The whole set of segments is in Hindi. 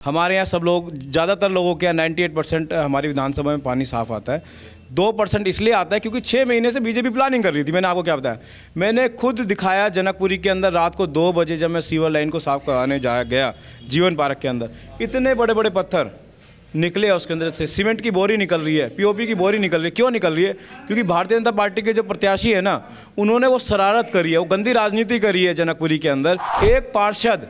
हमारे यहाँ सब लोग, ज़्यादातर लोगों के यहाँ 98% हमारी विधानसभा में पानी साफ़ आता है। 2% इसलिए आता है क्योंकि 6 महीने से बीजेपी प्लानिंग कर रही थी। मैंने आपको क्या बताया, मैंने खुद दिखाया जनकपुरी के अंदर रात को 2 बजे जब मैं सीवर लाइन को साफ़ कराने गया जीवन पार्क के अंदर, इतने बड़े बड़े पत्थर निकले उसके अंदर से, सीमेंट की बोरी निकल रही है, पीओपी की बोरी निकल रही है। क्यों निकल रही है? क्योंकि भारतीय जनता पार्टी के जो प्रत्याशी है ना, उन्होंने वो शरारत करी है, वो गंदी राजनीति करी है जनकपुरी के अंदर। एक पार्षद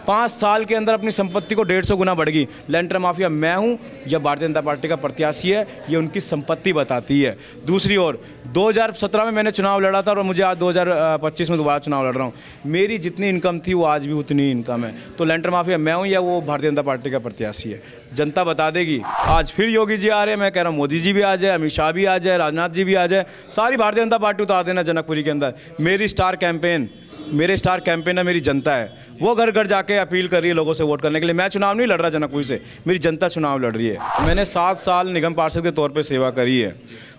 5 साल के अंदर अपनी संपत्ति को 150 गुना बढ़ गई। लेंटर माफिया मैं हूं या भारतीय जनता पार्टी का प्रत्याशी है, ये उनकी संपत्ति बताती है। दूसरी ओर 2017 में मैंने चुनाव लड़ा था और मुझे आज 2025 में दोबारा चुनाव लड़ रहा हूं। मेरी जितनी इनकम थी वो आज भी उतनी इनकम है। तो लेंटर माफिया मैं हूं या वो भारतीय जनता पार्टी का प्रत्याशी है, जनता बता देगी। आज फिर योगी जी आ रहे हैं, मैं कह रहा हूँ मोदी जी भी आ जाए, अमित शाह भी आ जाए, राजनाथ जी भी आ जाए, सारी भारतीय जनता पार्टी उतार देना जनकपुरी के अंदर। मेरे स्टार कैंपेनर मेरी जनता है, वो घर घर जाके अपील कर रही है लोगों से वोट करने के लिए। मैं चुनाव नहीं लड़ रहा जनकपुरी से, मेरी जनता चुनाव लड़ रही है। मैंने 7 साल निगम पार्षद के तौर पे सेवा करी है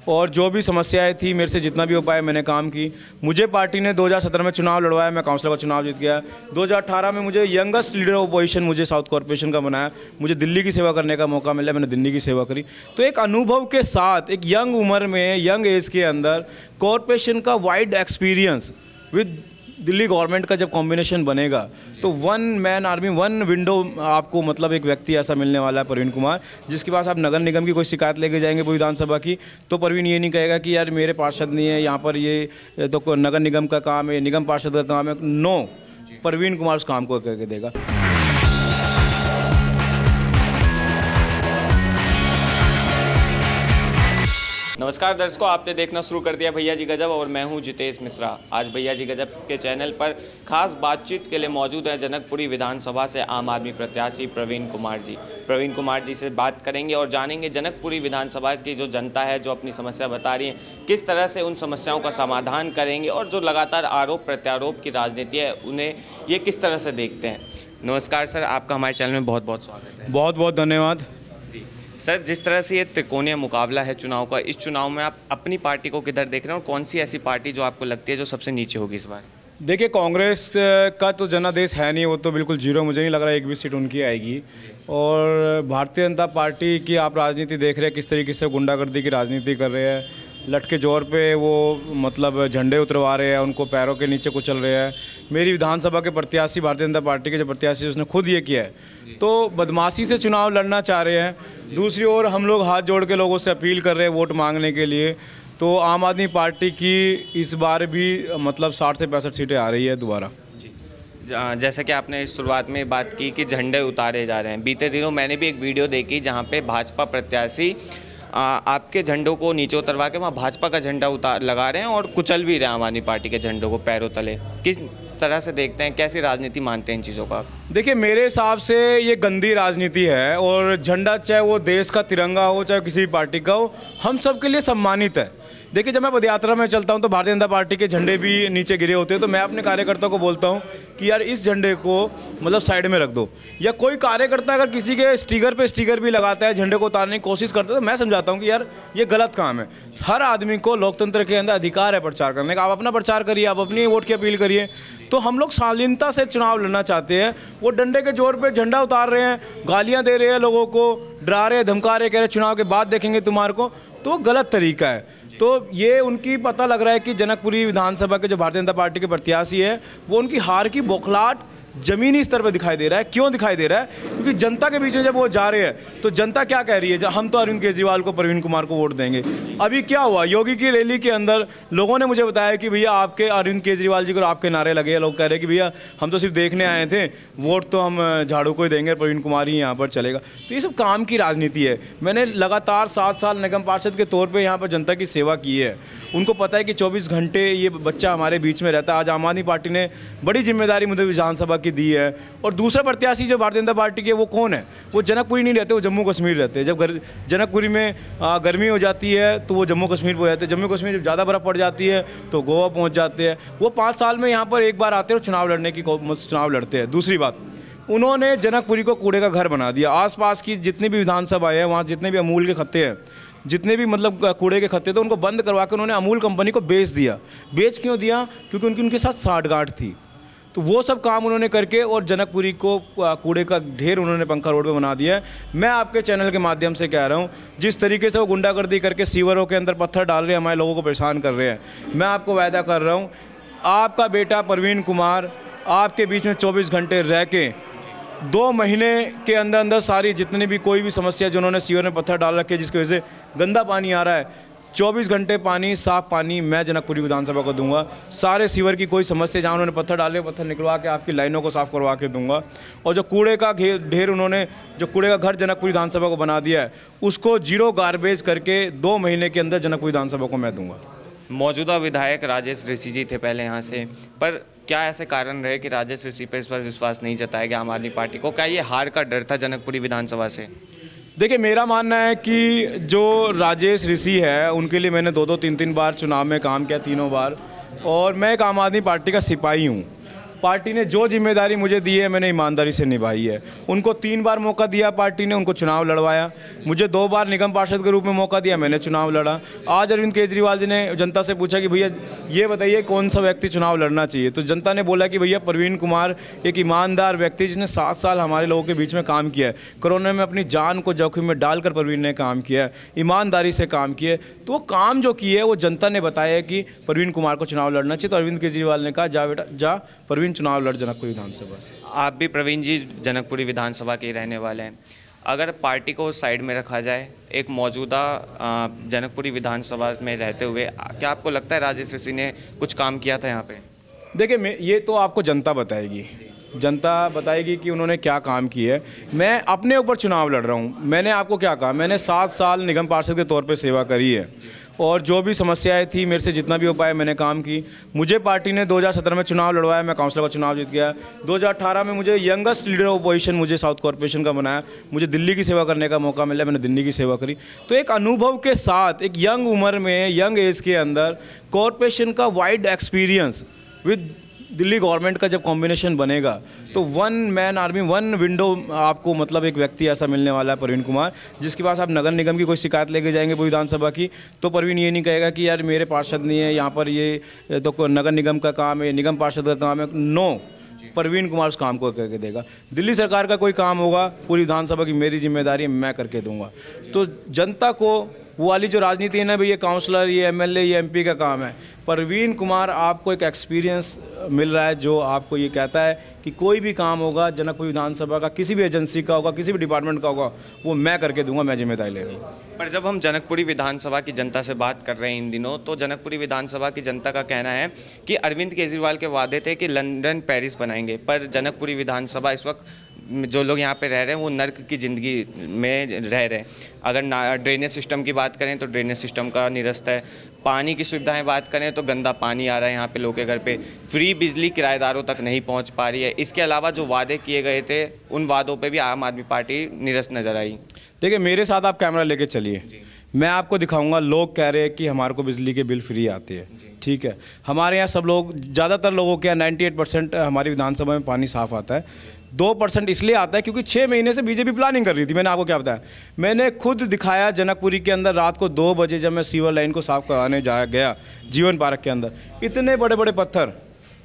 और जो भी समस्याएं थी मेरे से जितना भी हो पाया मैंने काम की। मुझे पार्टी ने 2017 में चुनाव लड़वाया, मैं काउंसिलर का चुनाव जीत गया। 2018 में मुझे यंगेस्ट लीडर ऑफ अपोजिशन मुझे साउथ कॉर्पोरेशन का बनाया, मुझे दिल्ली की सेवा करने का मौका मिला, मैंने दिल्ली की सेवा करी। तो एक अनुभव के साथ, एक यंग उम्र में, यंग एज के अंदर कॉर्पोरेशन का wide experience with Delhi government का जब कॉम्बिनेशन बनेगा तो 1 मैन आर्मी 1 विंडो आपको, मतलब एक व्यक्ति ऐसा मिलने वाला है प्रवीण कुमार, जिसके पास आप नगर निगम की कोई शिकायत लेके जाएंगे विधानसभा की, तो प्रवीण ये नहीं कहेगा कि यार मेरे पार्षद नहीं है यहाँ पर, ये तो नगर निगम का काम है, निगम पार्षद का काम है। नो, प्रवीण कुमार उस काम को करके देगा। नमस्कार दर्शकों, आपने देखना शुरू कर दिया भैया जी गजब और मैं हूं जितेश मिश्रा। आज भैया जी गजब के चैनल पर खास बातचीत के लिए मौजूद है जनकपुरी विधानसभा से आम आदमी प्रत्याशी प्रवीण कुमार जी। प्रवीण कुमार जी से बात करेंगे और जानेंगे जनकपुरी विधानसभा की जो जनता है, जो अपनी समस्या बता रही है, किस तरह से उन समस्याओं का समाधान करेंगे और जो लगातार आरोप प्रत्यारोप की राजनीति है उन्हें ये किस तरह से देखते हैं। नमस्कार सर, आपका हमारे चैनल में बहुत बहुत स्वागत है। बहुत बहुत धन्यवाद सर। जिस तरह से ये त्रिकोणीय मुकाबला है चुनाव का, इस चुनाव में आप अपनी पार्टी को किधर देख रहे हैं और कौन सी ऐसी पार्टी जो आपको लगती है जो सबसे नीचे होगी इस बार? देखिए, कांग्रेस का तो जनादेश है नहीं, वो तो बिल्कुल जीरो, मुझे नहीं लग रहा है एक भी सीट उनकी आएगी। और भारतीय जनता पार्टी की आप राजनीति देख रहे हैं, किस तरीके से गुंडागर्दी की राजनीति कर रहे हैं, लटके जोर पे वो मतलब झंडे उतरवा रहे हैं, उनको पैरों के नीचे कुचल रहे हैं। मेरी विधानसभा के प्रत्याशी, भारतीय जनता पार्टी के जो प्रत्याशी, उसने खुद ये किया है, तो बदमाशी से चुनाव लड़ना चाह रहे हैं। दूसरी ओर हम लोग हाथ जोड़ के लोगों से अपील कर रहे हैं वोट मांगने के लिए। तो आम आदमी पार्टी की इस बार भी मतलब 60 से 65 सीटें आ रही है दोबारा। जैसा कि आपने इस शुरुआत में बात की कि झंडे उतारे जा रहे हैं, बीते दिनों मैंने भी एक वीडियो देखी जहां पे भाजपा प्रत्याशी आपके झंडों को नीचे उतरवा के वहाँ भाजपा का झंडा लगा रहे हैं और कुचल भी रहे हैं आम आदमी पार्टी के झंडों को पैरों तले। किस तरह से देखते हैं, कैसी राजनीति मानते हैं इन चीज़ों का? देखिए, मेरे हिसाब से ये गंदी राजनीति है और झंडा चाहे वो देश का तिरंगा हो, चाहे किसी भी पार्टी का हो, हम सब के लिए सम्मानित है। देखिए, जब मैं पदयात्रा में चलता हूं तो भारतीय जनता पार्टी के झंडे भी नीचे गिरे होते हैं, तो मैं अपने कार्यकर्ताओं को बोलता हूं कि यार इस झंडे को मतलब साइड में रख दो। या कोई कार्यकर्ता अगर किसी के स्टिकर पे स्टिकर भी लगाता है, झंडे को उतारने की कोशिश करता है, तो मैं समझाता हूं कि यार ये गलत काम है। हर आदमी को लोकतंत्र के अंदर अधिकार है प्रचार करने का। आप अपना प्रचार करिए, आप अपनी वोट की अपील करिए। तो हम लोग शालीनता से चुनाव लड़ना चाहते हैं, वो डंडे के जोर पे झंडा उतार रहे हैं, गालियां दे रहे हैं, लोगों को डरा रहे, धमका रहे, कह रहे चुनाव के बाद देखेंगे तुम्हारे को, तो गलत तरीका है। तो ये उनकी पता लग रहा है कि जनकपुरी विधानसभा के जो भारतीय जनता पार्टी के प्रत्याशी है, वो उनकी हार की बौखलाहट ज़मीनी स्तर पर दिखाई दे रहा है। क्यों दिखाई दे रहा है? क्योंकि जनता के बीच में जब वो जा रहे हैं तो जनता क्या कह रही है, हम तो अरविंद केजरीवाल को, प्रवीण कुमार को वोट देंगे। अभी क्या हुआ, योगी की रैली के अंदर लोगों ने मुझे बताया कि भैया आपके अरविंद केजरीवाल जी को आपके नारे लगे हैं। लोग कह रहे हैं कि भैया हम तो सिर्फ देखने आए थे, वोट तो हम झाड़ू को ही देंगे, प्रवीण कुमार ही यहाँ पर चलेगा। तो ये सब काम की राजनीति है। मैंने लगातार 7 साल निगम पार्षद के तौर पर यहाँ पर जनता की सेवा की है। उनको पता है कि 24 घंटे ये बच्चा हमारे बीच में रहता है। आज आम आदमी पार्टी ने बड़ी जिम्मेदारी मुझे विधानसभा की दी है। और दूसरा प्रत्याशी जो भारतीय जनता पार्टी के, वो कौन है? वो जनकपुरी नहीं रहते, वो जम्मू कश्मीर रहते हैं। जब जनकपुरी में गर्मी हो जाती है तो वो जम्मू कश्मीर पहुँच जाते हैं। जम्मू कश्मीर जब ज़्यादा बर्फ़ पड़ जाती है तो गोवा पहुँच जाते हैं। वो 5 साल में यहाँ पर एक बार आते हैं और चुनाव लड़ते हैं। दूसरी बात, उन्होंने जनकपुरी को कूड़े का घर बना दिया। आसपास की जितनी भी विधानसभा है, वहाँ जितने भी अमूल के खत्ते हैं, जितने भी मतलब कूड़े के खत्ते थे, उनको बंद करवा के उन्होंने अमूल कंपनी को बेच दिया। बेच क्यों दिया? क्योंकि उनके साथ साठगांठ थी। तो वो सब काम उन्होंने करके और जनकपुरी को कूड़े का ढेर उन्होंने पंखा रोड पे बना दिया है। मैं आपके चैनल के माध्यम से कह रहा हूँ, जिस तरीके से वो गुंडागर्दी करके सीवरों के अंदर पत्थर डाल रहे हैं, हमारे लोगों को परेशान कर रहे हैं, मैं आपको वायदा कर रहा हूँ, आपका बेटा प्रवीण कुमार आपके बीच में 24 घंटे रह के 2 महीने के अंदर अंदर सारी जितनी भी कोई भी समस्या जिन्होंने सीवर में पत्थर डाल रखे जिसकी वजह से गंदा पानी आ रहा है, 24 घंटे पानी, साफ पानी मैं जनकपुरी विधानसभा को दूंगा। सारे सीवर की कोई समस्या जहाँ उन्होंने पत्थर डाले पत्थर निकलवा के आपकी लाइनों को साफ करवा के दूंगा। और जो कूड़े का ढेर उन्होंने जो कूड़े का घर जनकपुरी विधानसभा को बना दिया है उसको जीरो गार्बेज करके 2 महीने के अंदर जनकपुरी विधानसभा को मैं दूंगा। मौजूदा विधायक राजेश ऋषि जी थे पहले यहाँ से, पर क्या ऐसे कारण रहे कि राजेश ऋषि पर इस पर विश्वास नहीं जताया गया आम आदमी पार्टी को? क्या ये हार का डर था जनकपुरी विधानसभा से? देखिए, मेरा मानना है कि जो राजेश ऋषि है उनके लिए मैंने 2-2, 3-3 बार चुनाव में काम किया, तीनों बार, और मैं एक आम आदमी पार्टी का सिपाही हूँ। पार्टी ने जो जिम्मेदारी मुझे दी है मैंने ईमानदारी से निभाई है। उनको 3 बार मौका दिया पार्टी ने, उनको चुनाव लड़वाया। मुझे 2 बार निगम पार्षद के रूप में मौका दिया, मैंने चुनाव लड़ा। आज अरविंद केजरीवाल जी ने जनता से पूछा कि भैया ये बताइए कौन सा व्यक्ति चुनाव लड़ना चाहिए, तो जनता ने बोला कि भैया प्रवीण कुमार एक ईमानदार व्यक्ति जिसने 7 साल हमारे लोगों के बीच में काम किया है। कोरोना में अपनी जान को जोखिम में डालकर प्रवीण ने काम किया है, ईमानदारी से काम किया है। तो वो काम जो किए है वो जनता ने बताया कि प्रवीण कुमार को चुनाव लड़ना चाहिए। तो अरविंद केजरीवाल ने कहा जा बेटा जा प्रवीण चुनाव लड़ जनकपुरी विधानसभा से। आप भी प्रवीण जी जनकपुरी विधानसभा के रहने वाले हैं, अगर पार्टी को साइड में रखा जाए, एक मौजूदा जनकपुरी विधानसभा में रहते हुए क्या आपको लगता है राजेश ऋषि ने कुछ काम किया था यहाँ पे? देखिए, ये तो आपको जनता बताएगी, जनता बताएगी कि उन्होंने क्या काम किया है। मैं अपने ऊपर चुनाव लड़ रहा हूँ। मैंने आपको क्या कहा, मैंने 7 साल निगम पार्षद के तौर पे सेवा करी है और जो भी समस्याएं थी मेरे से जितना भी हो पाया मैंने काम की। मुझे पार्टी ने 2017 में चुनाव लड़वाया, मैं काउंसिलर का चुनाव जीत गया। 2018 में मुझे यंगेस्ट लीडर ऑफ अपोजिशन मुझे साउथ कॉर्पोरेशन का बनाया, मुझे दिल्ली की सेवा करने का मौका मिला, मैंने दिल्ली की सेवा करी। तो एक अनुभव के साथ, एक यंग उम्र में, यंग एज के अंदर कॉर्पोरेशन का wide experience with Delhi government का जब कॉम्बिनेशन बनेगा तो 1 मैन आर्मी 1 विंडो आपको, मतलब एक व्यक्ति ऐसा मिलने वाला है प्रवीण कुमार, जिसके पास आप नगर निगम की कोई शिकायत लेके जाएंगे पूरी विधानसभा की, तो प्रवीण ये नहीं कहेगा कि यार मेरे पार्षद नहीं है यहाँ पर, ये तो नगर निगम का काम है, निगम पार्षद का काम है। नो, प्रवीण कुमार उस काम को करके देगा। दिल्ली सरकार का कोई काम होगा, पूरी विधानसभा की मेरी जिम्मेदारी है, मैं करके दूंगा। तो जनता को वो वाली जो राजनीति है ना भाई, ये काउंसलर, ये एमएलए, ये एमपी का काम है। प्रवीण कुमार आपको एक एक्सपीरियंस मिल रहा है जो आपको ये कहता है कि कोई भी काम होगा जनकपुरी विधानसभा का, किसी भी एजेंसी का होगा, किसी भी डिपार्टमेंट का होगा, वो मैं करके दूंगा, मैं जिम्मेदारी ले रहा हूँ। पर जब हम जनकपुरी विधानसभा की जनता से बात कर रहे हैं इन दिनों, तो जनकपुरी विधानसभा की जनता का कहना है कि अरविंद केजरीवाल के वादे थे कि लंदन पेरिस बनाएंगे, पर जनकपुरी विधानसभा इस वक्त जो लोग यहाँ पे रह रहे हैं वो नर्क की ज़िंदगी में रह रहे हैं। अगर ड्रेनेज सिस्टम की बात करें तो ड्रेनेज सिस्टम का निरस्त है, पानी की सुविधाएं बात करें तो गंदा पानी आ रहा है यहाँ पे लोगों के घर पे, फ्री बिजली किराएदारों तक नहीं पहुँच पा रही है। इसके अलावा जो वादे किए गए थे उन वादों पे भी आम आदमी पार्टी निरस्त नज़र आई। देखिए, मेरे साथ आप कैमरा लेके चलिए, मैं आपको दिखाऊंगा। लोग कह रहे हैं कि हमारे को बिजली के बिल फ्री आते हैं, ठीक है। हमारे यहाँ सब लोग, ज़्यादातर लोगों के यहाँ 98% हमारी विधानसभा में पानी साफ़ आता है। 2% इसलिए आता है क्योंकि 6 महीने से बीजेपी प्लानिंग कर रही थी। मैंने आपको क्या बताया, मैंने खुद दिखाया जनकपुरी के अंदर रात को 2 बजे जब मैं सीवर लाइन को साफ़ कराने गया जीवन पार्क के अंदर, इतने बड़े बड़े पत्थर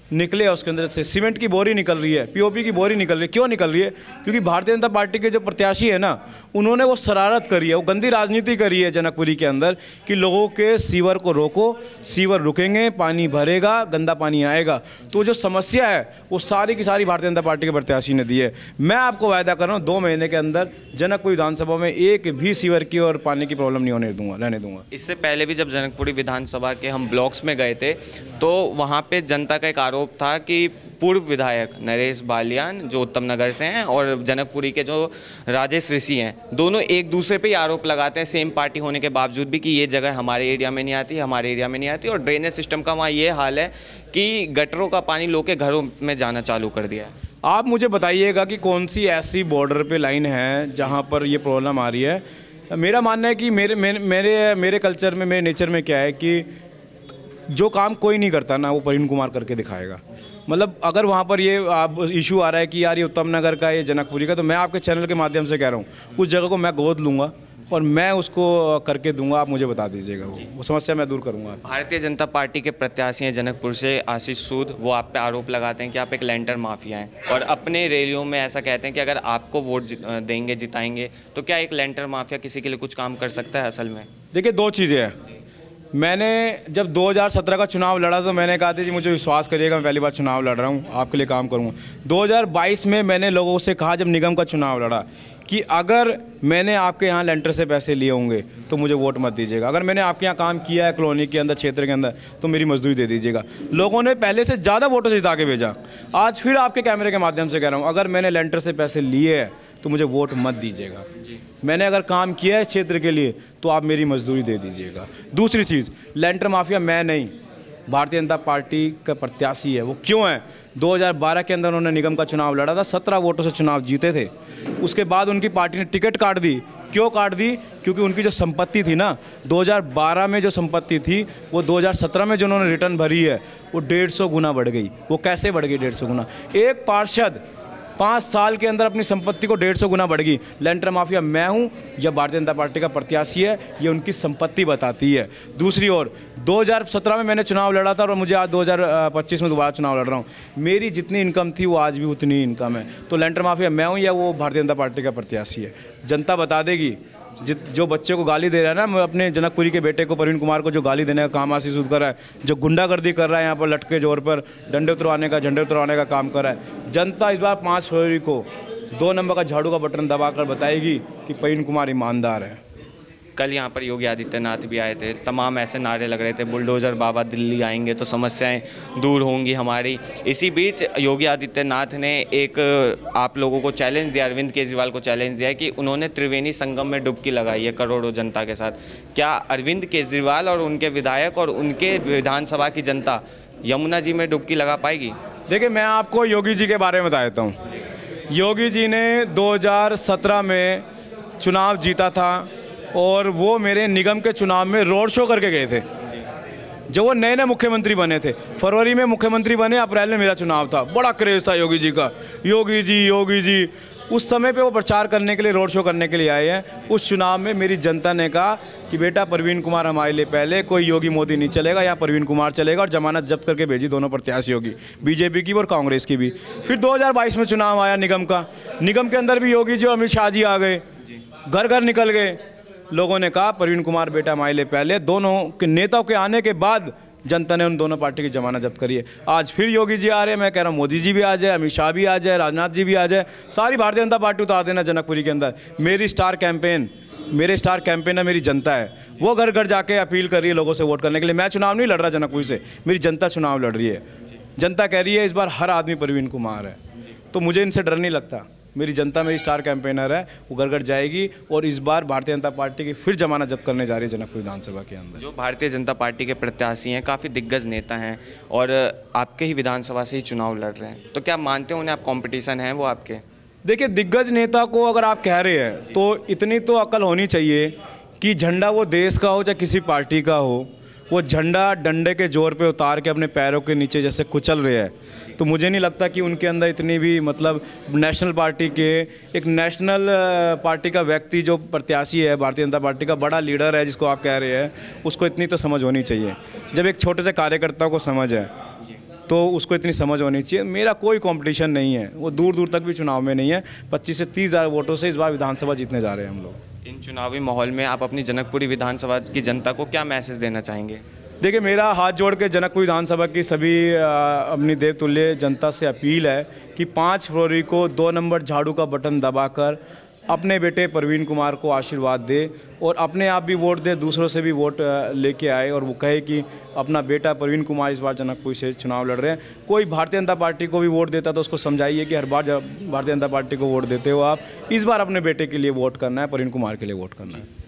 निकले उसके अंदर से, सीमेंट की बोरी निकल रही है, पीओपी की बोरी निकल रही है। क्यों निकल रही है? क्योंकि भारतीय जनता पार्टी के जो प्रत्याशी है ना, उन्होंने वो शरारत करी है, वो गंदी राजनीति करी है जनकपुरी के अंदर कि लोगों के सीवर को रोको, सीवर रुकेंगे, पानी भरेगा, गंदा पानी आएगा। तो जो समस्या है वो सारी की सारी भारतीय जनता पार्टी के प्रत्याशी ने दी है। मैं आपको वायदा कर रहा हूँ 2 महीने के अंदर जनकपुरी विधानसभा में एक भी सीवर की और पानी की प्रॉब्लम नहीं होने दूंगा, रहने दूंगा। इससे पहले भी जब जनकपुरी विधानसभा के हम ब्लॉक्स में गए थे तो वहाँ पे जनता का एक आरोप था कि पूर्व विधायक नरेश बालियान जो उत्तम नगर से हैं और जनकपुरी के जो राजेश ऋषि हैं, दोनों एक दूसरे पे ही आरोप लगाते हैं सेम पार्टी होने के बावजूद भी कि ये जगह हमारे एरिया में नहीं आती, हमारे एरिया में नहीं आती। और ड्रेनेज सिस्टम का वहाँ ये हाल है कि गटरों का पानी लोग के घरों में जाना चालू कर दिया है। आप मुझे बताइएगा कि कौन सी ऐसी बॉर्डर पे लाइन है जहाँ पर ये प्रॉब्लम आ रही है। मेरा मानना है कि मेरे कल्चर में, मेरे नेचर में क्या है कि जो काम कोई नहीं करता ना, वो प्रवीण कुमार करके दिखाएगा। मतलब अगर वहाँ पर ये इशू आ रहा है कि यार ये उत्तम नगर का, ये जनकपुरी का, तो मैं आपके चैनल के माध्यम से कह रहा हूँ उस जगह को मैं गोद लूँगा, और मैं उसको करके दूंगा, आप मुझे बता दीजिएगा, वो समस्या मैं दूर करूंगा। भारतीय जनता पार्टी के प्रत्याशी हैं जनकपुर से आशीष सूद, वो आप पे आरोप लगाते हैं कि आप एक लेंटर माफिया हैं और अपने रैलियों में ऐसा कहते हैं कि अगर आपको वोट देंगे, जिताएंगे, तो क्या एक लेंटर माफिया किसी के लिए कुछ काम कर सकता है? असल में देखिए, दो चीज़ें हैं। मैंने जब 2017 का चुनाव लड़ा तो मैंने कहा था जी मुझे विश्वास करिएगा, मैं पहली बार चुनाव लड़ रहा हूँ, आपके लिए काम करूँगा। 2022 में मैंने लोगों से कहा जब निगम का चुनाव लड़ा कि अगर मैंने आपके यहाँ लेंटर से पैसे लिए होंगे तो मुझे वोट मत दीजिएगा, अगर मैंने आपके यहाँ काम किया है कॉलोनी के अंदर, क्षेत्र के अंदर, तो मेरी मजदूरी दे दीजिएगा। लोगों ने पहले से ज़्यादा वोटों से जिता के भेजा। आज फिर आपके कैमरे के माध्यम से कह रहा हूँ, अगर मैंने लेंटर से पैसे लिए हैं तो मुझे वोट मत दीजिएगा। मैंने अगर काम किया है इस क्षेत्र के लिए तो आप मेरी मजदूरी दे दीजिएगा। दूसरी चीज़, लेंटर माफिया मैं नहीं, भारतीय जनता पार्टी का प्रत्याशी है। वो क्यों है? 2012 के अंदर उन्होंने निगम का चुनाव लड़ा था, 17 वोटों से चुनाव जीते थे। उसके बाद उनकी पार्टी ने टिकट काट दी। क्यों काट दी? क्योंकि उनकी जो संपत्ति थी ना, 2012 में जो संपत्ति थी वो 2017 में जो उन्होंने रिटर्न भरी है वो 150 गुना बढ़ गई। वो कैसे बढ़ गई 150 गुना? एक पार्षद 5 साल के अंदर अपनी संपत्ति को 150 गुना बढ़ गई। लेंटर माफिया मैं हूँ या भारतीय जनता पार्टी का प्रत्याशी है, ये उनकी संपत्ति बताती है। दूसरी ओर 2017 में मैंने चुनाव लड़ा था और मुझे आज 2025 में दोबारा चुनाव लड़ रहा हूँ। मेरी जितनी इनकम थी वो आज भी उतनी इनकम है। तो लेंटर माफिया मैं हूँ या वो भारतीय जनता पार्टी का प्रत्याशी है, जनता बता देगी। जो बच्चे को गाली दे रहा है ना, मैं अपने जनकपुरी के बेटे को, प्रवीण कुमार को, जो गाली देने का काम आशीष सूद कर रहा है, जो गुंडागर्दी कर रहा है यहाँ पर लटके जोर पर डंडे उतरवाने का, झंडे उतरवाने का काम कर रहा है, जनता इस बार 5 फरवरी को 2 नंबर का झाड़ू का बटन दबाकर बताएगी कि प्रवीण कुमार ईमानदार है। कल यहाँ पर योगी आदित्यनाथ भी आए थे, तमाम ऐसे नारे लग रहे थे, बुलडोज़र बाबा दिल्ली आएंगे तो समस्याएं दूर होंगी हमारी। इसी बीच योगी आदित्यनाथ ने एक आप लोगों को चैलेंज दिया, अरविंद केजरीवाल को चैलेंज दिया है कि उन्होंने त्रिवेणी संगम में डुबकी लगाई है करोड़ों जनता के साथ। क्या अरविंद केजरीवाल और उनके विधायक और उनके विधानसभा की जनता यमुना जी में डुबकी लगा पाएगी? देखिए, मैं आपको योगी जी के बारे में बता देता हूँ। योगी जी ने 2017 में चुनाव जीता था और वो मेरे निगम के चुनाव में रोड शो करके गए थे। जब वो नए नए मुख्यमंत्री बने थे, फरवरी में मुख्यमंत्री बने, अप्रैल में मेरा चुनाव था। बड़ा क्रेज़ था योगी जी का, योगी जी योगी जी। उस समय पे वो प्रचार करने के लिए, रोड शो करने के लिए आए हैं। उस चुनाव में मेरी जनता ने कहा कि बेटा प्रवीण कुमार हमारे लिए पहले, कोई योगी मोदी नहीं चलेगा, यहाँ प्रवीण कुमार चलेगा, और जमानत जब्त करके भेजी दोनों प्रत्याशियों की, बीजेपी की और कांग्रेस की भी। फिर 2022 में चुनाव आया निगम का, निगम के अंदर भी योगी जी और अमित शाह जी आ गए, घर घर निकल गए। लोगों ने कहा प्रवीण कुमार बेटा हमारे लिए पहले। दोनों के नेताओं के आने के बाद जनता ने उन दोनों पार्टी की जमानत जब्त करी है। आज फिर योगी जी आ रहे हैं, मैं कह रहा हूँ मोदी जी भी आ जाए, अमित शाह भी आ जाए, राजनाथ जी भी आ जाए, सारी भारतीय जनता पार्टी उतार देना जनकपुरी के अंदर। मेरी स्टार कैंपेन, मेरे स्टार कैंपेनर मेरी जनता है। वो घर घर जाके अपील कर रही है लोगों से वोट करने के लिए। मैं चुनाव नहीं लड़ रहा जनकपुरी से, मेरी जनता चुनाव लड़ रही है। जनता कह रही है इस बार हर आदमी प्रवीण कुमार है, तो मुझे इनसे डर नहीं लगता। मेरी जनता मेरी स्टार कैंपेनर है, वो घर घर जाएगी और इस बार भारतीय जनता पार्टी की फिर जमानत जब्त करने जा रही है जनकपुर विधानसभा के अंदर। जो भारतीय जनता पार्टी के प्रत्याशी हैं, काफ़ी दिग्गज नेता हैं और आपके ही विधानसभा से ही चुनाव लड़ रहे हैं, तो क्या मानते हैं उन्हें आप कंपटीशन है वो आपके? देखिए, दिग्गज नेता को अगर आप कह रहे हैं तो इतनी तो अकल होनी चाहिए कि झंडा वो देश का हो चाहे किसी पार्टी का हो, वो झंडा डंडे के जोर पे उतार के अपने पैरों के नीचे जैसे कुचल रहे हैं, तो मुझे नहीं लगता कि उनके अंदर इतनी भी, मतलब नेशनल पार्टी के, एक नेशनल पार्टी का व्यक्ति जो प्रत्याशी है, भारतीय जनता पार्टी का बड़ा लीडर है जिसको आप कह रहे हैं, उसको इतनी तो समझ होनी चाहिए। जब एक छोटे से कार्यकर्ता को समझ है तो उसको इतनी समझ होनी चाहिए। मेरा कोई कंपटीशन नहीं है, वो दूर दूर तक भी चुनाव में नहीं है। 25 से 30 हज़ार वोटों से इस बार विधानसभा जीतने जा रहे हैं हम लोग। इन चुनावी माहौल में आप अपनी जनकपुरी विधानसभा की जनता को क्या मैसेज देना चाहेंगे? देखिए, मेरा हाथ जोड़ के जनकपुर विधानसभा की सभी अपनी देवतुल्य जनता से अपील है कि 5 फरवरी को 2 नंबर झाड़ू का बटन दबाकर अपने बेटे प्रवीण कुमार को आशीर्वाद दे और अपने आप भी वोट दे, दूसरों से भी वोट लेके आए और वो कहे कि अपना बेटा प्रवीण कुमार इस बार जनकपुर से चुनाव लड़ रहे हैं। कोई भारतीय जनता पार्टी को भी वोट देता तो उसको समझाइए कि हर बार जब भारतीय जनता पार्टी को वोट देते हो आप, इस बार अपने बेटे के लिए वोट करना है, प्रवीण कुमार के लिए वोट करना है।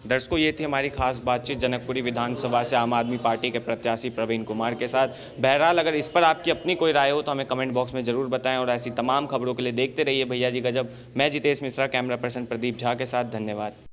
दर्शकों, ये थी हमारी खास बातचीत जनकपुरी विधानसभा से आम आदमी पार्टी के प्रत्याशी प्रवीण कुमार के साथ। बहरहाल अगर इस पर आपकी अपनी कोई राय हो तो हमें कमेंट बॉक्स में ज़रूर बताएं और ऐसी तमाम खबरों के लिए देखते रहिए भैया जी गजब। मैं जितेश मिश्रा, कैमरा पर्सन प्रदीप झा के साथ। धन्यवाद।